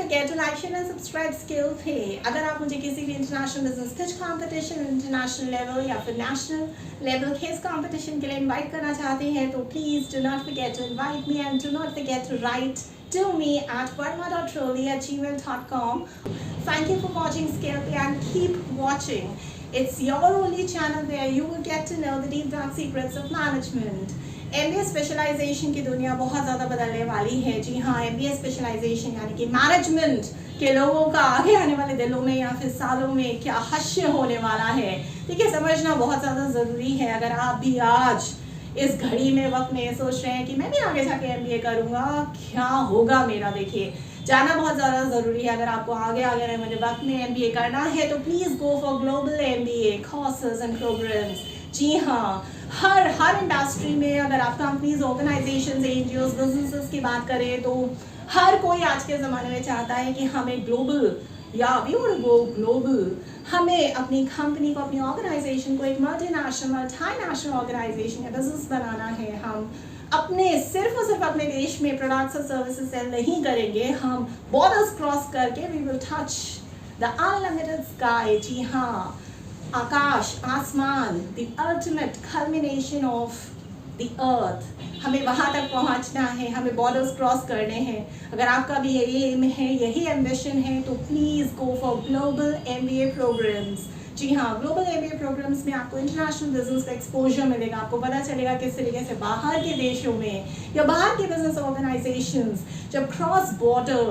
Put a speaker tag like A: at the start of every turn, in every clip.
A: forget to like, share and subscribe skill थे। अगर आप मुझे किसी भी इंटरनेशनल बिजनेस किच कंपटीशन, इंटरनेशनल लेवल या फिर नेशनल लेवल किस कंपटीशन के लिए इनवाइट करना चाहते हैं तो please do not forget to invite me and do not forget to write to me at varma.troli@gmail.com. Thank you for watching Skill Pay and keep watching. It's your only channel where you will get to know the deep dark secrets of management. MBA specialisation की दुनिया बहुत ज़्यादा बदलने वाली है। जी हाँ, MBA specialisation यानी कि मैनेजमेंट के लोगों का आगे आने वाले दिनों में या फिर सालों में क्या हास्य होने वाला है, देखिए समझना बहुत ज़्यादा ज़रूरी है। अगर आप भी आज इस घड़ी में वक्त में सोच रहे हैं कि मैं भी आगे जाके MBA करूँगा, क्या होगा मेरा, देखिए जाना बहुत ज़्यादा ज़रूरी है। अगर आपको आगे आने वाले वक्त में MBA करना है तो please go for global MBA courses and programmes. जी हाँ, हर इंडस्ट्री में अगर आप कंपनीज, ऑर्गेनाइजेशंस, एनजीओज, बिजनेसेस की बात करें तो हर कोई आज के ज़माने में चाहता है कि हमें ग्लोबल या we want to go global, हमें अपनी कंपनी को, अपनी ऑर्गेनाइजेशन को एक मल्टीनेशनल ऑर्गेनाइजेशन या बिजनेस बनाना है। हम अपने सिर्फ और सिर्फ अपने देश में प्रोडक्ट्स और सर्विसेज सेल नहीं करेंगे, हम बॉर्डर्स क्रॉस करके we will touch the unlimited sky. जी हाँ, आकाश, आसमान, the ultimate culmination of the earth, हमें वहाँ तक पहुँचना है, हमें बॉर्डर्स क्रॉस करने हैं। अगर आपका भी यही एम है, यही एम्बिशन है तो please go for global MBA programmes. जी हाँ, ग्लोबल MBA प्रोग्राम्स में आपको इंटरनेशनल बिजनेस का एक्सपोजर मिलेगा। आपको पता चलेगा किस तरीके से बाहर के देशों में या बाहर के बिजनेस ऑर्गेनाइजेशंस जब क्रॉस बॉर्डर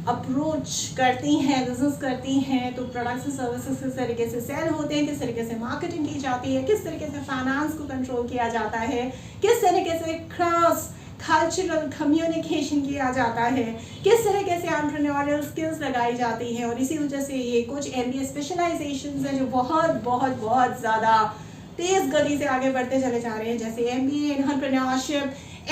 A: अप्रोच करती हैं, बिजनेस करती हैं तो प्रोडक्ट्स और सर्विसेज किस तरीके से सेल होते हैं, किस तरीके से मार्केटिंग की जाती है, किस तरीके से फाइनेंस को कंट्रोल किया जाता है, किस तरीके से क्रॉस कल्चरल कम्युनिकेशन किया जाता है, किस तरीके से एंटरप्रेन्योरियल स्किल्स लगाई जाती हैं। और इसी वजह से ये कुछ MBA स्पेशलाइजेशंस हैं जो बहुत बहुत बहुत ज़्यादा तेज़ गति से आगे बढ़ते चले जा रहे हैं, जैसे MBA in entrepreneurship,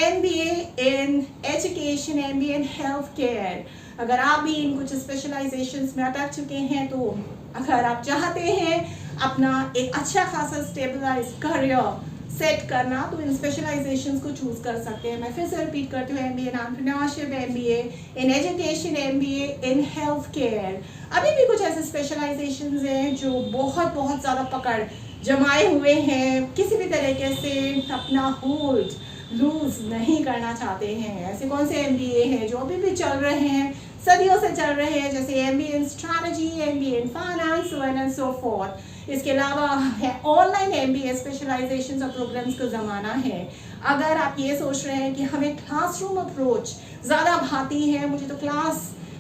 A: MBA in education, MBA in health care. अगर आप भी इन कुछ स्पेशलाइजेशंस में अटक चुके हैं तो अगर आप चाहते हैं अपना एक अच्छा खासा स्टेबलाइज करियर सेट करना तो इन स्पेशलाइजेशंस को चूज कर सकते हैं। मैं फिर से रिपीट करती हूँ, MBA in entrepreneurship, MBA in education, MBA in health care. अभी भी कुछ ऐसे स्पेशलाइजेशंस हैं जो बहुत बहुत ज़्यादा पकड़ जमाए हुए हैं, किसी भी तरीके से अपना होल्ड लूज नहीं करना चाहते हैं। ऐसे कौन से MBA हैं जो अभी भी चल रहे हैं, सदियों से चल रहे हैं, जैसे MBA in strategy, MBA in finance and so fourth. इसके अलावा है ऑनलाइन MBA स्पेशलाइजेशन और प्रोग्राम्स का ज़माना है। अगर आप ये सोच रहे हैं कि हमें क्लासरूम अप्रोच ज़्यादा भाती है, मुझे तो क्लास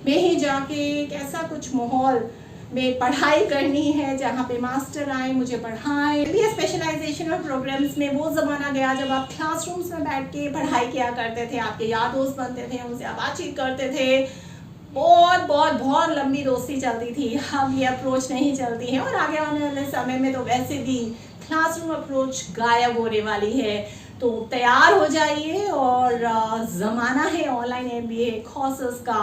A: में ही जाके एक ऐसा कुछ माहौल में पढ़ाई करनी है जहाँ पे मास्टर आए मुझे पढ़ाएं। MBA स्पेशलाइजेशन और प्रोग्राम्स में वो ज़माना गया जब आप क्लासरूम्स में बैठ के पढ़ाई किया करते थे, आपके यार दोस्त बनते थे, उनसे आप बातचीत करते थे, बहुत बहुत बहुत लंबी दोस्ती चलती थी। अब ये अप्रोच नहीं चलती है और आगे आने वाले समय में तो वैसे भी क्लासरूम अप्रोच गायब होने वाली है। तो तैयार हो जाइए और ज़माना है ऑनलाइन MBA कोर्सेज का।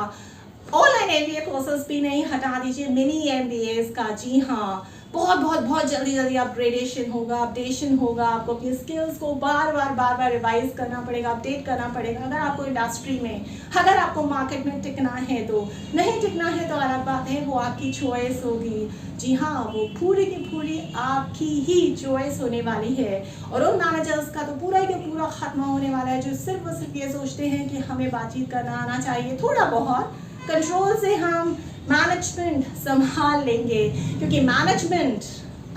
A: ऑनलाइन MBA कोर्सेज भी नहीं, हटा दीजिए मिनी MBAs का। जी हाँ, बहुत बहुत बहुत जल्दी अपग्रेडेशन होगा, अपडेशन होगा। आपको अपनी स्किल्स को बार बार रिवाइज करना पड़ेगा, अपडेट करना पड़ेगा। अगर आपको इंडस्ट्री में, अगर आपको मार्केट में टिकना है तो, नहीं टिकना है तो अलग बात है, वो आपकी चॉइस होगी। जी हाँ, वो पूरी की पूरी आपकी ही चॉइस होने वाली है। और उन मैनेजर्स का तो पूरा का पूरा खत्मा होने वाला है जो सिर्फ और सिर्फ ये सोचते हैं कि हमें बातचीत करना आना चाहिए, थोड़ा बहुत कंट्रोल से हम मैनेजमेंट संभाल लेंगे। क्योंकि मैनेजमेंट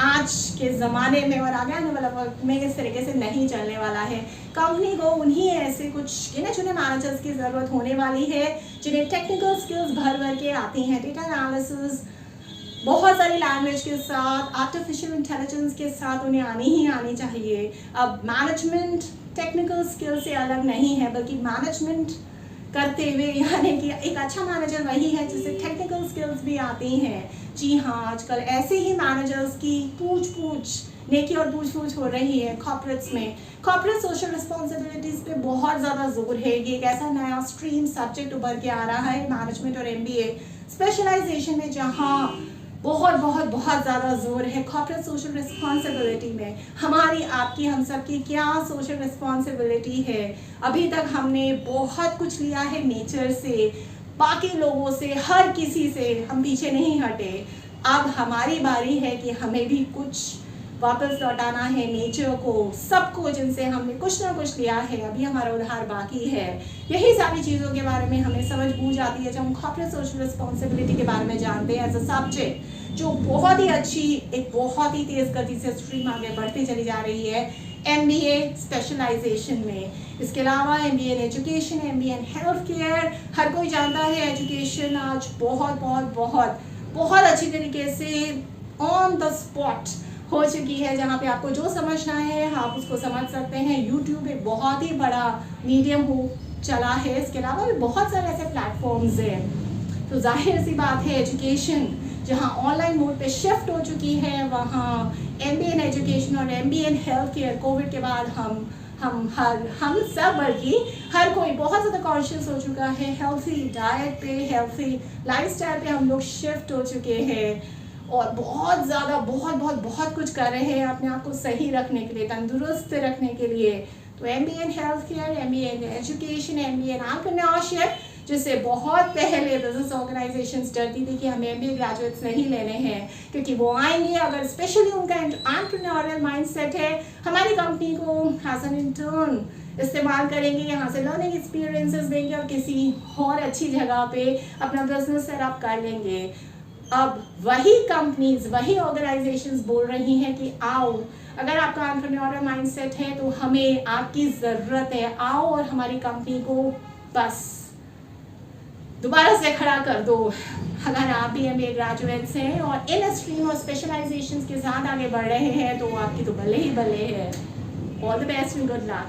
A: आज के ज़माने में और आगे आने वाला वक्त में इस तरीके से नहीं चलने वाला है। कंपनी को उन्हीं ऐसे कुछ गिने चुने मैनेजर्स की ज़रूरत होने वाली है जिन्हें टेक्निकल स्किल्स भर के आती हैं, डेटा एनालिसिस, बहुत सारी लैंग्वेज के साथ, आर्टिफिशियल इंटेलिजेंस के साथ उन्हें आनी चाहिए। अब मैनेजमेंट टेक्निकल स्किल से अलग नहीं है, बल्कि मैनेजमेंट करते हुए यानी कि एक अच्छा मैनेजर वही है जिसे टेक्निकल स्किल्स भी आती हैं। जी हाँ, आजकल ऐसे ही मैनेजर्स की नेकी और पूछ हो रही है कॉर्पोरेट्स में। कॉर्पोरेट सोशल रिस्पॉन्सिबिलिटीज़ पे बहुत ज़्यादा जोर है। ये एक ऐसा नया स्ट्रीम सब्जेक्ट उभर के आ रहा है मैनेजमेंट और MBA स्पेशलाइजेशन में, जहाँ बहुत बहुत बहुत ज़्यादा जोर है कॉर्पोरेट सोशल रिस्पॉन्सिबिलिटी में। हमारी, आपकी, हम सब की क्या सोशल रिस्पॉन्सिबिलिटी है। अभी तक हमने बहुत कुछ लिया है नेचर से, बाकी लोगों से, हर किसी से हम पीछे नहीं हटे। अब हमारी बारी है कि हमें भी कुछ वापस लौटाना है नेचर को, सबको जिनसे हमने कुछ ना कुछ लिया है, अभी हमारा उधार बाकी है। यही सारी चीज़ों के बारे में हमें समझ बूझ आती है जब हम कॉर्पोरेट सोशल रिस्पॉन्सिबिलिटी के बारे में जानते हैं एज अ सब्जेक्ट, जो बहुत ही अच्छी, एक बहुत ही तेज़ गति से स्ट्रीम आगे बढ़ती चली जा रही है MBA स्पेशलाइजेशन में। इसके अलावा MBA in education, MBA in health care. हर कोई जानता है एजुकेशन आज बहुत बहुत बहुत बहुत अच्छी तरीके से ऑन द स्पॉट हो चुकी है, जहाँ पे आपको जो समझना है आप उसको समझ सकते हैं। YouTube एक बहुत ही बड़ा मीडियम हो चला है। इसके अलावा भी बहुत सारे ऐसे प्लेटफॉर्म्स हैं। तो जाहिर सी बात है एजुकेशन जहाँ ऑनलाइन मोड पे शिफ्ट हो चुकी है, वहाँ MBA इन एजुकेशन और MBA in health care Covid के बाद हम सब बल्कि हर कोई बहुत ज़्यादा कॉन्शियस हो चुका है। हेल्थी डाइट पे, हेल्थी लाइफस्टाइल पे हम लोग शिफ्ट हो चुके हैं और बहुत ज़्यादा बहुत कुछ कर रहे हैं अपने आप को सही रखने के लिए, तंदुरुस्त रखने के लिए। तो MBA in health care, MBA in education, MBA in entrepreneurship, जिससे बहुत पहले बिजनेस ऑर्गेनाइजेशंस डरती थी कि हमें MBA ग्रेजुएट्स नहीं लेने हैं, क्योंकि वो आएंगे अगर स्पेशली उनका एंटरप्रेन्योरियल माइंडसेट है, हमारी कंपनी को एज एन इंटर्न इस्तेमाल करेंगे, यहाँ से लर्निंग एक्सपीरियंसेस देंगे और किसी और अच्छी जगह पे अपना बिजनेस सेटअप कर लेंगे। अब वही कंपनीज, वही ऑर्गेनाइजेशंस बोल रही हैं कि आओ, अगर आपका एंटरप्रेन्योरियल माइंडसेट है तो हमें आपकी ज़रूरत है, आओ और हमारी कंपनी को बस दोबारा से खड़ा कर दो। अगर आप भी MBA ग्रेजुएट्स हैं और इन स्ट्रीम और स्पेशलाइजेशंस के साथ आगे बढ़ रहे हैं तो आपकी तो भले ही भले है। All the best and good luck.